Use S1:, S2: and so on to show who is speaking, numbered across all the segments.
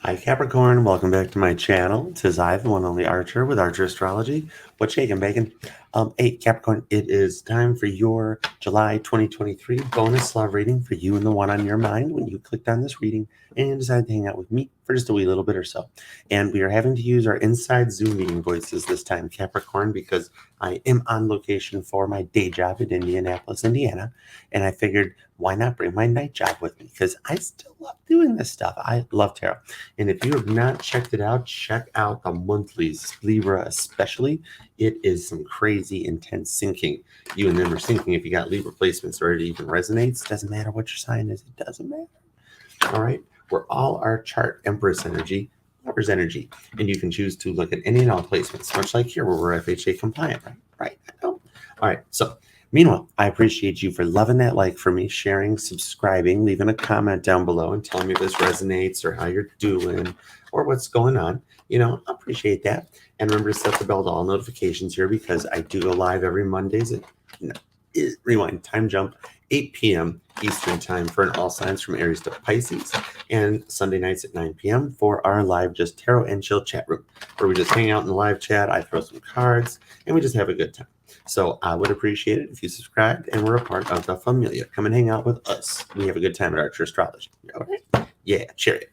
S1: Hi Capricorn, welcome back to my channel. Tis I, the one only Archer with Archer Astrology. What's shaking, bacon? Hey Capricorn, it is time for your July 2023 bonus love reading for you and the one on your mind when you clicked on this reading and decided to hang out with me for just a wee little bit or so. And we are having to use our inside Zoom meeting voices this time, Capricorn, because I am on location for my day job in Indianapolis, Indiana. And I figured, why not bring my night job with me? Because I still love doing this stuff. I love tarot. And if you have not checked it out, check out the monthlies, Libra especially. It is some crazy intense syncing. You and them are syncing if you got Libra placements or it even resonates. Doesn't matter what your sign is. It doesn't matter. All right. We're all our chart Empress energy, Lover's energy. And you can choose to look at any and all placements, much like here where we're FHA compliant, right? Right. All right. So meanwhile, I appreciate you for loving that like for me, sharing, subscribing, leaving a comment down below and telling me if this resonates or how you're doing or what's going on. You know, I appreciate that. And remember to set the bell to all notifications here because I do go live every Mondays at rewind, time jump, 8 p.m. Eastern time for an all signs from Aries to Pisces, and Sunday nights at 9 p.m. for our live just tarot and chill chat room where we just hang out in the live chat. I throw some cards and we just have a good time. So I would appreciate it if you subscribed and were a part of the familia. Come and hang out with us. We have a good time at Archer Astrology. All right? Yeah, chariot.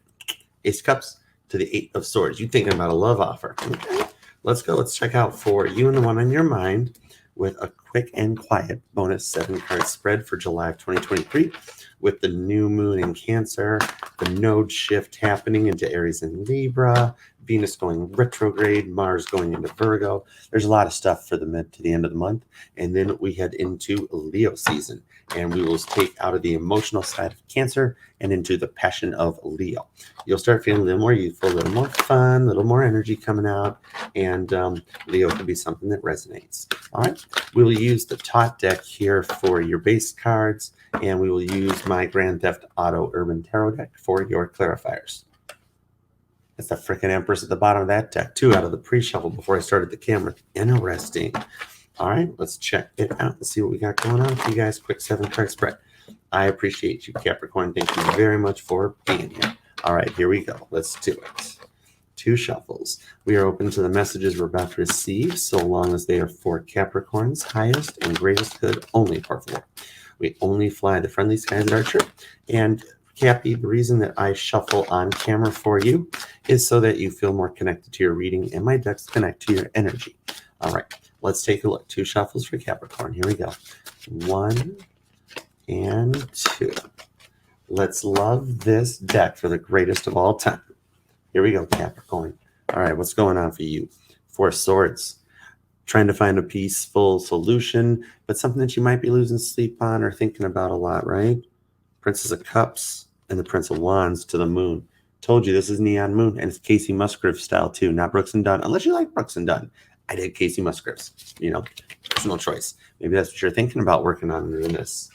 S1: Ace of Cups to the Eight of Swords. You thinking about a love offer. Okay. Let's go. Let's check out for you and the one on your mind with a quick and quiet bonus 7-card spread for July of 2023 with the new moon in Cancer, the node shift happening into Aries and Libra, Venus going retrograde, Mars going into Virgo. There's a lot of stuff for the mid to the end of the month. And then we head into Leo season and we will take out of the emotional side of Cancer and into the passion of Leo. You'll start feeling a little more youthful, a little more fun, a little more energy coming out. And Leo can be something that resonates. All right. We will use the Thoth deck here for your base cards, and we will use my Grand Theft Auto Urban Tarot deck for your clarifiers. That's the freaking Empress at the bottom of that deck, too, out of the pre-shuffle before I started the camera. Interesting. All right, let's check it out and see what we got going on for you guys. Quick 7-card spread. I appreciate you, Capricorn. Thank you very much for being here. All right, here we go. Let's do it. 2 shuffles. We are open to the messages we're about to receive, so long as they are for Capricorn's highest and greatest good, only par 4. We only fly the friendly skies at Archer. And Cappy, the reason that I shuffle on camera for you is so that you feel more connected to your reading and my decks connect to your energy. All right, let's take a look. 2 shuffles for Capricorn. Here we go. 1 and 2. Let's love this deck for the greatest of all time. Here we go, Capricorn. All right, what's going on for you? 4 Swords. Trying to find a peaceful solution, but something that you might be losing sleep on or thinking about a lot, right? Princess of Cups and the Prince of Wands to the moon. Told you this is Neon Moon, and it's Casey Musgrave style too, not Brooks and Dunn. Unless you like Brooks and Dunn. I did Casey Musgraves, you know, personal choice. Maybe that's what you're thinking about working on in this.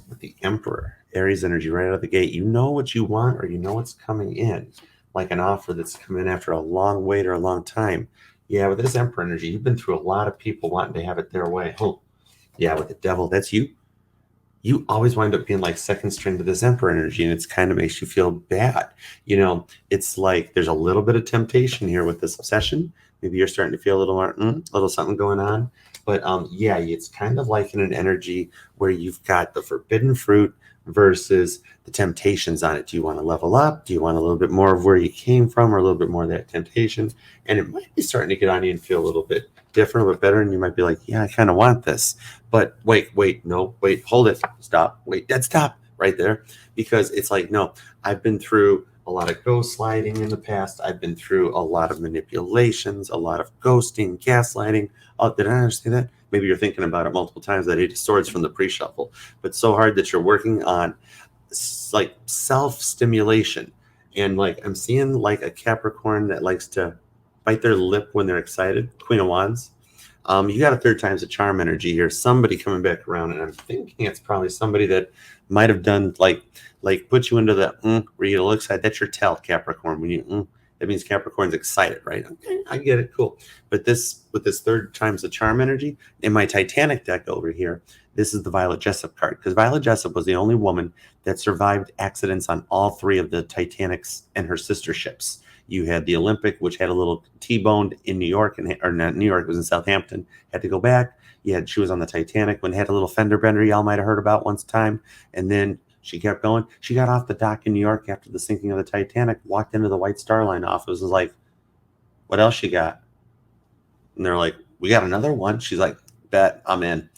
S1: With the Emperor, Aries energy right out of the gate. You know what you want or you know what's coming in. Like an offer that's come in after a long wait or a long time. Yeah, with this Emperor energy, you've been through a lot of people wanting to have it their way. Oh, yeah, with the Devil, that's you. You always wind up being like second string to this Emperor energy, and it's kind of makes you feel bad. You know, it's like there's a little bit of temptation here with this obsession. Maybe you're starting to feel a little more, little something going on. But yeah, it's kind of like in an energy where you've got the forbidden fruit versus the temptations on it. Do you want to level up? Do you want a little bit more of where you came from or a little bit more of that temptation? And it might be starting to get on you and feel a little bit different, a bit better. And you might be like, yeah, I kind of want this. But wait, no, wait, hold it. Stop. Wait, dead stop right there. Because it's like, no, I've been through a lot of gaslighting in the past. I've been through a lot of manipulations, a lot of ghosting, gaslighting. Oh, did I understand that? Maybe you're thinking about it multiple times, that 8 of Swords from the pre-shuffle. But so hard that you're working on like self-stimulation. And like I'm seeing like a Capricorn that likes to bite their lip when they're excited. Queen of Wands. You got a 3rd times the charm energy here. Somebody coming back around, and I'm thinking it's probably somebody that might have done like put you into the where you look excited. That's your tell, Capricorn. When you that means Capricorn's excited, right? Okay, I get it, cool. But this with this 3rd times the charm energy in my Titanic deck over here, this is the Violet Jessup card, because Violet Jessup was the only woman that survived accidents on all three of the Titanics and her sister ships. You had the Olympic, which had a little T-boned in New York, or not New York, it was in Southampton, had to go back. She was on the Titanic when it had a little fender bender y'all might have heard about once time. And then she kept going. She got off the dock in New York after the sinking of the Titanic, walked into the White Star Line office, was like, what else you got? And they're like, we got another one. She's like, bet, I'm in.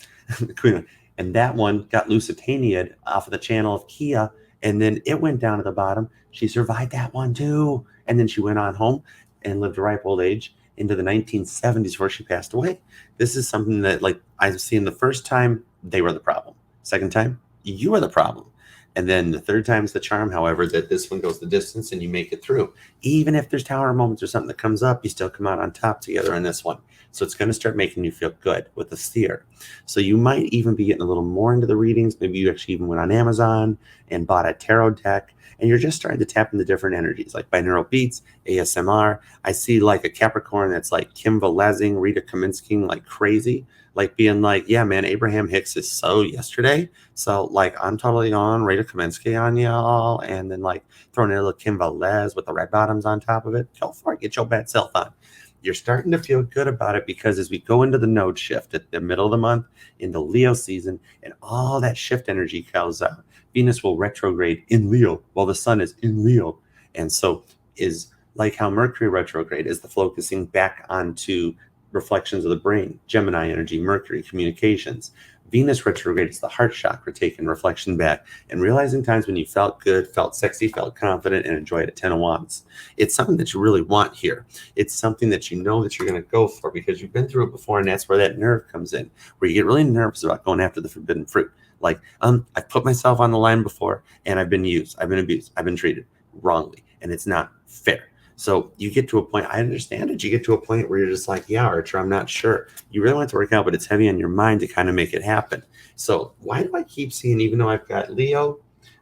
S1: And that one got Lusitania'd off of the channel of Kia, and then it went down to the bottom. She survived that one too. And then she went on home and lived a ripe old age into the 1970s before she passed away. This is something that, like, I've seen the first time, they were the problem. Second time, you are the problem. And then the third time's the charm, however, that this one goes the distance and you make it through. Even if there's tower moments or something that comes up, you still come out on top together in this one. So it's going to start making you feel good with the seer. So you might even be getting a little more into the readings. Maybe you actually even went on Amazon and bought a tarot deck, and you're just starting to tap into different energies, like binaural beats, ASMR. I see like a Capricorn that's like Kim Velezing, Rita Kaminsky, like crazy, like being like, yeah, man, Abraham Hicks is so yesterday. So like, I'm totally on Rita Kaminsky on y'all. And then like throwing in a little Kim Velez with the red bottoms on top of it. Go for it. Get your bad self on. You're starting to feel good about it, because as we go into the node shift at the middle of the month, into Leo season, and all that shift energy comes out, Venus will retrograde in Leo while the sun is in Leo. And so is like how Mercury retrograde is the focusing back onto reflections of the brain, Gemini energy, Mercury, communications. Venus retrograde is the heart chakra, taking reflection back and realizing times when you felt good, felt sexy, felt confident, and enjoyed a 10 of Wands. It's something that you really want here. It's something that you know that you're going to go for because you've been through it before, and that's where that nerve comes in, where you get really nervous about going after the forbidden fruit. Like, I've put myself on the line before, and I've been used, I've been abused, I've been treated wrongly, and it's not fair. So you get to a point, I understand it. You get to a point where you're just like, yeah, Archer, I'm not sure. You really want it to work out, but it's heavy on your mind to kind of make it happen. So why do I keep seeing, even though I've got Leo,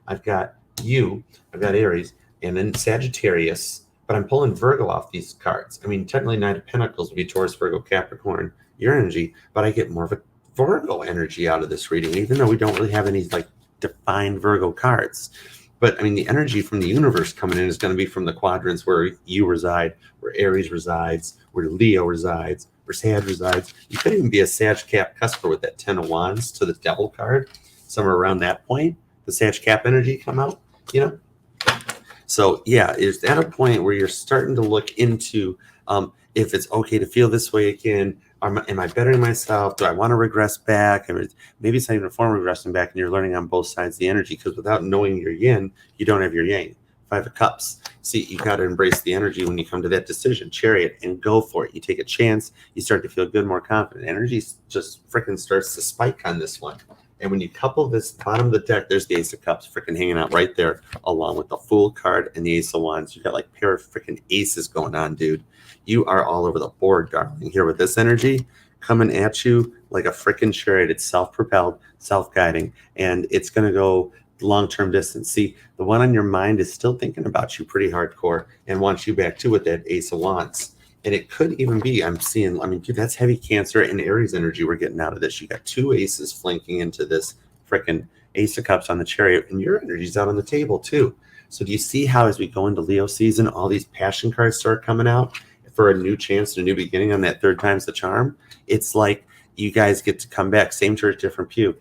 S1: I've got you, I've got Aries, and then Sagittarius, but I'm pulling Virgo off these cards. I mean, technically Knight of Pentacles would be Taurus, Virgo, Capricorn, your energy, but I get more of a Virgo energy out of this reading, even though we don't really have any like defined Virgo cards. But I mean, the energy from the universe coming in is going to be from the quadrants where you reside, where Aries resides, where Leo resides, where Sag resides. You could even be a Sag Cap cusper with that 10 of Wands to the Devil card, somewhere around that point. The Sag Cap energy come out, you know? So yeah, it's at a point where you're starting to look into if it's okay to feel this way again. Am I bettering myself? Do I want to regress back? Maybe it's not even a form of regressing back, and you're learning on both sides of the energy, because without knowing your yin, you don't have your yang. 5 of Cups. See, you got to embrace the energy when you come to that decision. Chariot, and go for it. You take a chance. You start to feel good, more confident. Energy just freaking starts to spike on this one. And when you couple this bottom of the deck, there's the Ace of Cups freaking hanging out right there, along with the Fool card and the Ace of Wands. You got like pair of freaking aces going on, dude. You are all over the board, darling. Here with this energy coming at you like a freaking chariot. It's self-propelled, self-guiding, and it's going to go long-term distance. See, the one on your mind is still thinking about you pretty hardcore and wants you back too with that Ace of Wands. And it could even be, I'm seeing, I mean, dude, that's heavy Cancer and Aries energy we're getting out of this. You got 2 aces flanking into this freaking Ace of Cups on the chariot, and your energy's out on the table too. So do you see how as we go into Leo season, all these passion cards start coming out for a new chance and a new beginning on that third time's the charm? It's like you guys get to come back, same church, different pew.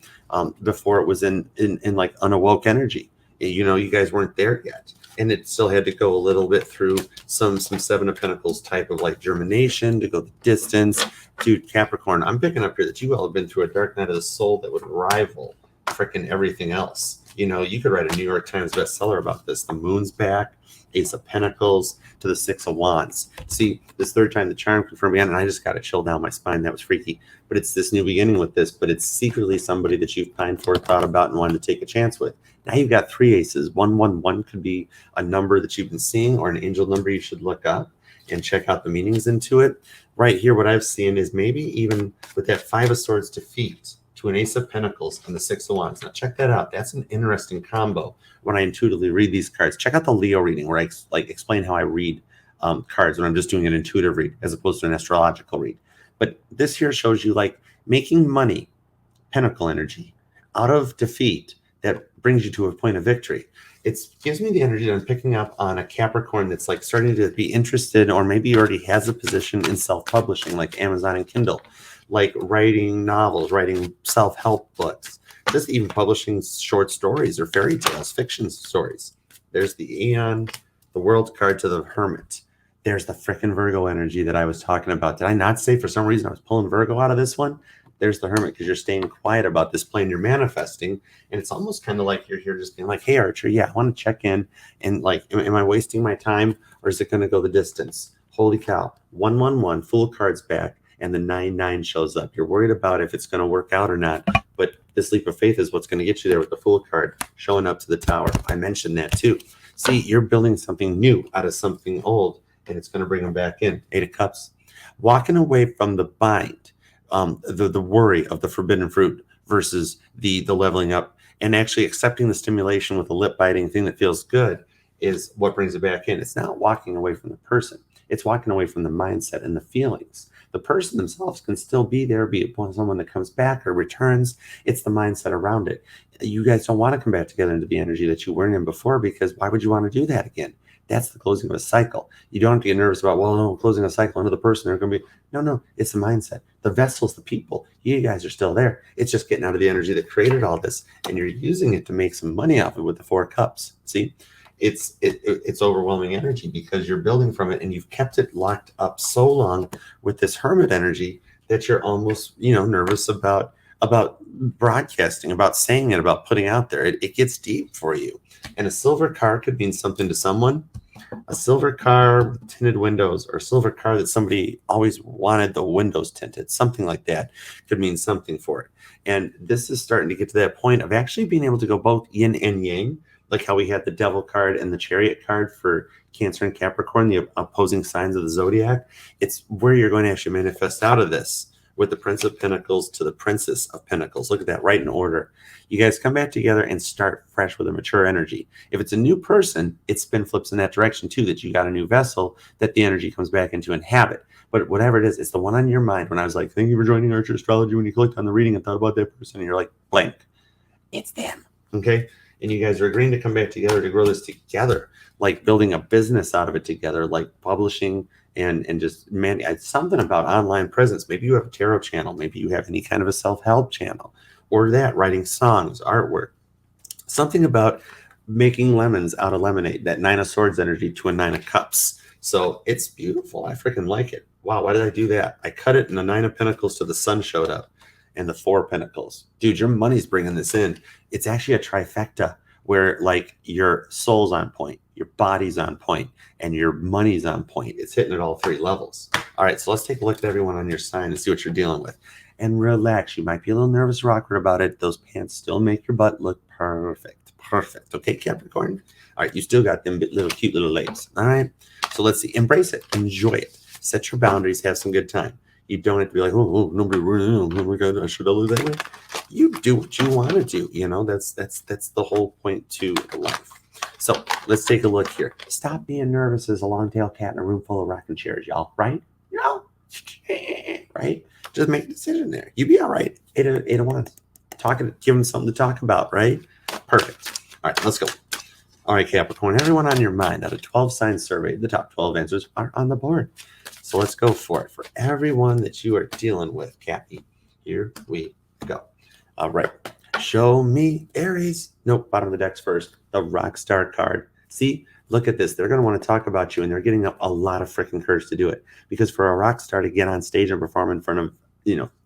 S1: Before it was in like unawoke energy. You know, you guys weren't there yet. And it still had to go a little bit through some 7 of Pentacles type of like germination to go the distance. Dude, Capricorn, I'm picking up here that you all have been through a dark night of the soul that would rival freaking everything else. You know, you could write a New York Times bestseller about this. The moon's back, Ace of Pentacles to the 6 of Wands. See, this third time the charm confirmed again, and I just got a chill down my spine. That was freaky. But it's this new beginning with this, but it's secretly somebody that you've pined for, thought about, and wanted to take a chance with. Now you've got 3 aces. 111 could be a number that you've been seeing, or an angel number you should look up and check out the meanings into it. Right here, what I've seen is maybe even with that 5 of Swords defeat to an Ace of Pentacles and the 6 of Wands. Now check that out. That's an interesting combo when I intuitively read these cards. Check out the Leo reading where I explain how I read cards when I'm just doing an intuitive read as opposed to an astrological read. But this here shows you like making money pentacle energy. Out of defeat, that brings you to a point of victory. It gives me the energy that I'm picking up on a Capricorn that's like starting to be interested, or maybe already has a position in self-publishing, like Amazon and Kindle, like writing novels, writing self-help books, just even publishing short stories or fairy tales, fiction stories. There's the Aeon, the World card to the Hermit. There's the frickin' Virgo energy that I was talking about. Did I not say for some reason I was pulling Virgo out of this one? There's the Hermit, because you're staying quiet about this plane you're manifesting. And it's almost kind of like you're here just being like, hey, Archer, yeah, I want to check in. And like, am I wasting my time, or is it going to go the distance? Holy cow. 111, full cards back, and the 9-9 shows up. You're worried about if it's going to work out or not. But this leap of faith is what's going to get you there with the Fool card showing up to the Tower. I mentioned that too. See, you're building something new out of something old, and it's going to bring them back in. 8 of Cups. Walking away from the bind. The worry of the forbidden fruit versus the leveling up, and actually accepting the stimulation with a lip biting thing that feels good is what brings it back in. It's not walking away from the person. It's walking away from the mindset and the feelings. The person themselves can still be there, be it someone that comes back or returns. It's the mindset around it. You guys don't want to come back together into the energy that you weren't in before, because why would you want to do that again? That's the closing of a cycle. You don't have to get nervous about, well, no, closing a cycle, another person, they're going to be, no, it's the mindset. The vessels, the people, you guys are still there. It's just getting out of the energy that created all this, and you're using it to make some money off of it with the 4 cups. See, it's overwhelming energy because you're building from it, and you've kept it locked up so long with this Hermit energy that you're almost, nervous about broadcasting, about saying it, about putting out there. It gets deep for you. And a silver car could mean something to someone. A silver car with tinted windows, or a silver car that somebody always wanted the windows tinted, something like that could mean something for it. And this is starting to get to that point of actually being able to go both yin and yang, like how we had the Devil card and the Chariot card for Cancer and Capricorn, the opposing signs of the zodiac. It's where you're going to actually manifest out of this, with the Prince of Pentacles to the Princess of Pentacles. Look at that, right in order. You guys come back together and start fresh with a mature energy. If it's a new person, it spin flips in that direction too, that you got a new vessel that the energy comes back into inhabit. But whatever it is, it's the one on your mind. When I was like, thank you for joining Archer Astrology, when you clicked on the reading and thought about that person, and you're like, blank. It's them. Okay? And you guys are agreeing to come back together to grow this together, like building a business out of it together, like publishing and just, man, it's something about online presence. Maybe you have a tarot channel. Maybe you have any kind of a self-help channel, or that, writing songs, artwork, something about making lemons out of lemonade, that 9 of Swords energy to a 9 of Cups. So it's beautiful. I freaking like it. Wow, why did I do that? I cut it, and the 9 of Pentacles to the Sun showed up, and the 4 of Pentacles. Dude, your money's bringing this in. It's actually a trifecta where, like, your soul's on point, your body's on point, and your money's on point. It's hitting at all 3 levels. All right, so let's take a look at everyone on your sign and see what you're dealing with. And relax. You might be a little nervous or awkward about it. Those pants still make your butt look perfect. Perfect. Okay, Capricorn? All right, you still got them little cute little legs. All right, so let's see. Embrace it. Enjoy it. Set your boundaries. Have some good time. You don't have to be like, oh nobody, oh my God, should I live that way? You do what you want to do. That's the whole point to life. So let's take a look here. Stop being nervous as a long-tailed cat in a room full of rocking chairs, y'all. Right? Right? Just make a decision there. You be all right. 8 of Wands. Give them something to talk about, right? Perfect. All right, let's go. All right, Capricorn, everyone on your mind, out of 12 signs surveyed, the top 12 answers are on the board. So let's go for it. For everyone that you are dealing with, Cappy, here we go. All right. Show me Aries. Nope, bottom of the deck's first. The Rockstar card. See, look at this. They're going to want to talk about you, and they're getting up a lot of freaking courage to do it. Because for a rock star to get on stage and perform in front of,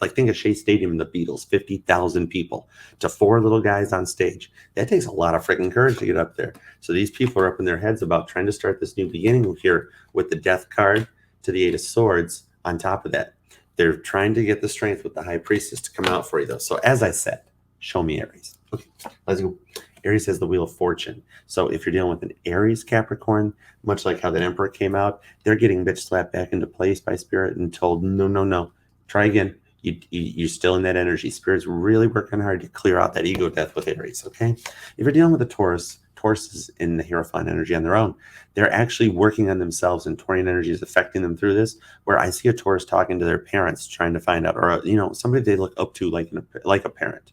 S1: like think of Shea Stadium and the Beatles, 50,000 people, to 4 little guys on stage. That takes a lot of freaking courage to get up there. So these people are up in their heads about trying to start this new beginning here with the Death card to the 8 of Swords on top of that. They're trying to get the strength with the High Priestess to come out for you, though. So as I said, show me Aries. Okay, let's go. Aries has the Wheel of Fortune. So if you're dealing with an Aries Capricorn, much like how that Emperor came out, they're getting bitch slapped back into place by Spirit and told, no. Try again. You're still in that energy. Spirit's really working hard to clear out that ego death with Aries, okay? If you're dealing with a Taurus Tauruses in the Hierophant energy on their own. They're actually working on themselves, and Taurian energy is affecting them through this, where I see a Taurus talking to their parents, trying to find out, or, somebody they look up to like a parent,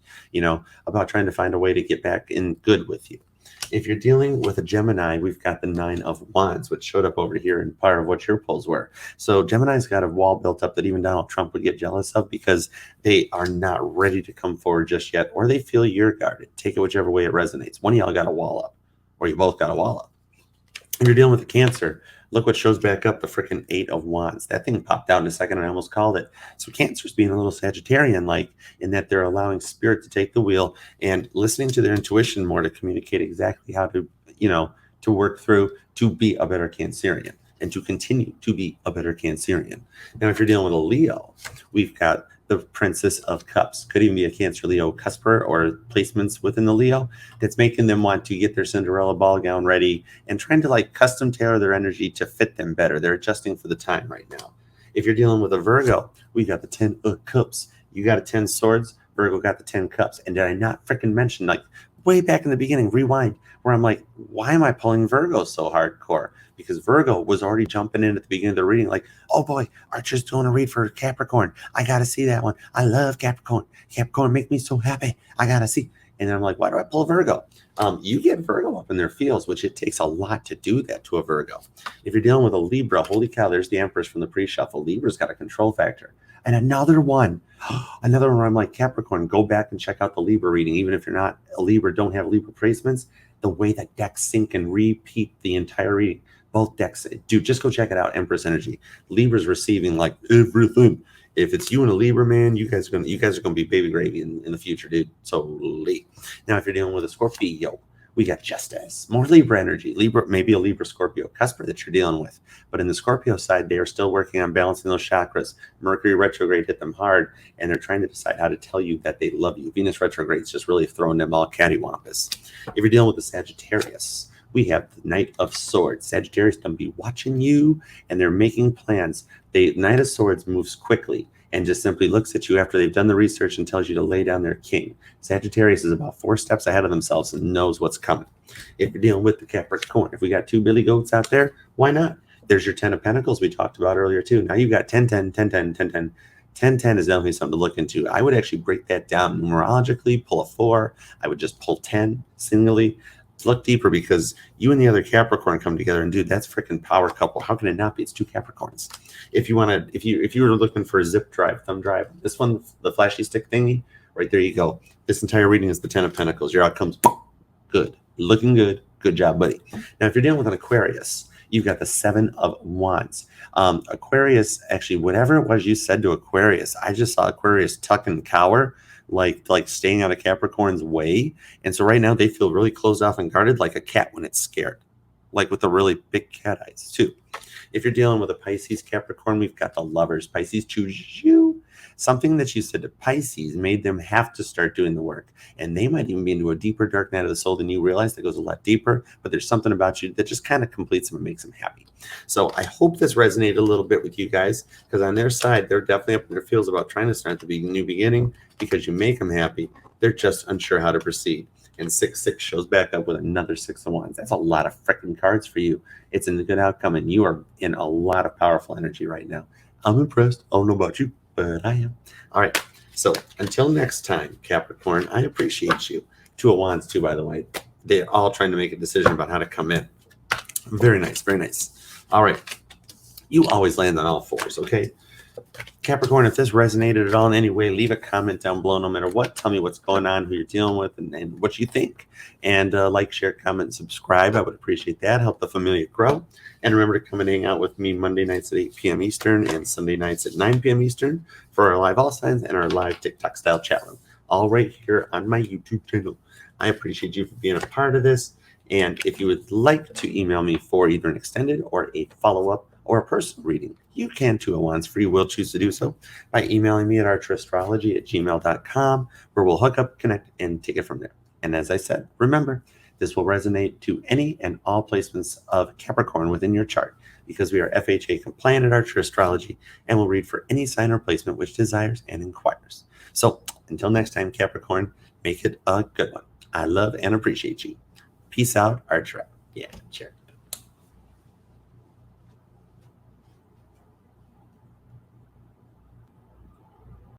S1: about trying to find a way to get back in good with you. If you're dealing with a Gemini, we've got the Nine of Wands, which showed up over here in part of what your pulls were. So Gemini's got a wall built up that even Donald Trump would get jealous of, because they are not ready to come forward just yet, or they feel you're guarded. Take it whichever way it resonates. One of y'all got a wall up, or you both got a wall up. If you're dealing with a Cancer, look what shows back up, the freaking Eight of Wands. That thing popped out in a second and I almost called it. So Cancer's being a little Sagittarian-like, in that they're allowing spirit to take the wheel and listening to their intuition more to communicate exactly how to, to work through to be a better Cancerian and to continue to be a better Cancerian. Now, if you're dealing with a Leo, we've got the Princess of Cups. Could even be a Cancer Leo cusper or placements within the Leo that's making them want to get their Cinderella ball gown ready and trying to custom tailor their energy to fit them better. They're adjusting for the time right now. If you're dealing with a Virgo, we got the 10 of Cups. You got a 10 swords. Virgo got the 10 cups. And did I not freaking mention, way back in the beginning, rewind, where I'm like, why am I pulling Virgo so hardcore? Because Virgo was already jumping in at the beginning of the reading, oh boy, Archer's doing a read for Capricorn. I got to see that one. I love Capricorn. Capricorn make me so happy. I got to see. And then I'm like, why do I pull Virgo? You get Virgo up in their feels, which it takes a lot to do that to a Virgo. If you're dealing with a Libra, holy cow, there's the Empress from the pre-shuffle. Libra's got a control factor. And another one where I'm like, Capricorn, go back and check out the Libra reading. Even if you're not a Libra, don't have Libra placements, the way that decks sync and repeat the entire reading. Both decks, dude, just go check it out. Empress energy. Libra's receiving everything. If it's you and a Libra, man, you guys are gonna be baby gravy in the future, dude. So late. Now, if you're dealing with a Scorpio, we got Justice, more Libra energy. Libra, maybe a Libra Scorpio cusper that you're dealing with. But in the Scorpio side, they are still working on balancing those chakras. Mercury retrograde hit them hard, and they're trying to decide how to tell you that they love you. Venus retrograde is just really throwing them all cattywampus. If you're dealing with the Sagittarius, we have the Knight of Swords. Sagittarius can be watching you, and they're making plans. The Knight of Swords moves quickly and just simply looks at you after they've done the research and tells you to lay down their king. Sagittarius is about 4 steps ahead of themselves and knows what's coming. If you're dealing with the Capricorn, if we got 2 Billy Goats out there, why not? There's your 10 of Pentacles we talked about earlier too. Now you've got 10, 10, 10, 10, 10, 10. 10-10 is definitely something to look into. I would actually break that down numerologically, pull a 4. I would just pull 10 singly. Look deeper, because you and the other Capricorn come together, and dude, that's freaking power couple. How can it not be? It's 2 Capricorns. If you want to, if you were looking for a zip drive, thumb drive, this one, the flashy stick thingy, right there you go. This entire reading is the 10 of Pentacles. Your outcome's good, looking good. Good job, buddy. Now, if you're dealing with an Aquarius, you've got the 7 of Wands. Aquarius, actually, whatever it was you said to Aquarius, I just saw Aquarius tuck and cower, like staying out of Capricorn's way. And so right now they feel really closed off and guarded, like a cat when it's scared, like with the really big cat eyes too. If you're dealing with a Pisces Capricorn, we've got the Lovers. Pisces choose you. Something that you said to Pisces made them have to start doing the work. And they might even be into a deeper dark night of the soul than you realize, that goes a lot deeper. But there's something about you that just kind of completes them and makes them happy. So I hope this resonated a little bit with you guys, because on their side, they're definitely up in their feels about trying to start the new beginning, because you make them happy. They're just unsure how to proceed. And 6-6 shows back up with another 6 of Wands. That's a lot of freaking cards for you. It's in a good outcome, and you are in a lot of powerful energy right now. I'm impressed. I don't know about you, but I am. All right. So until next time, Capricorn, I appreciate you. 2 of Wands, too, by the way. They're all trying to make a decision about how to come in. Very nice. Very nice. All right. You always land on all 4s, okay? Capricorn, if this resonated at all in any way, leave a comment down below no matter what. Tell me what's going on, who you're dealing with, and what you think. And like, share, comment, and subscribe. I would appreciate that. Help the familia grow. And remember to come and hang out with me Monday nights at 8 p.m. Eastern and Sunday nights at 9 p.m. Eastern for our live all signs and our live TikTok style chat room. All right here on my YouTube channel. I appreciate you for being a part of this. And if you would like to email me for either an extended or a follow-up or a personal reading, you can 2 of Wands free will choose to do so by emailing me at archerastrology@gmail.com, where we'll hook up, connect, and take it from there. And as I said, remember, this will resonate to any and all placements of Capricorn within your chart, because we are FHA compliant at Archer Astrology and will read for any sign or placement which desires and inquires. So until next time, Capricorn, make it a good one. I love and appreciate you. Peace. Peace out, Archer. Yeah, cheers.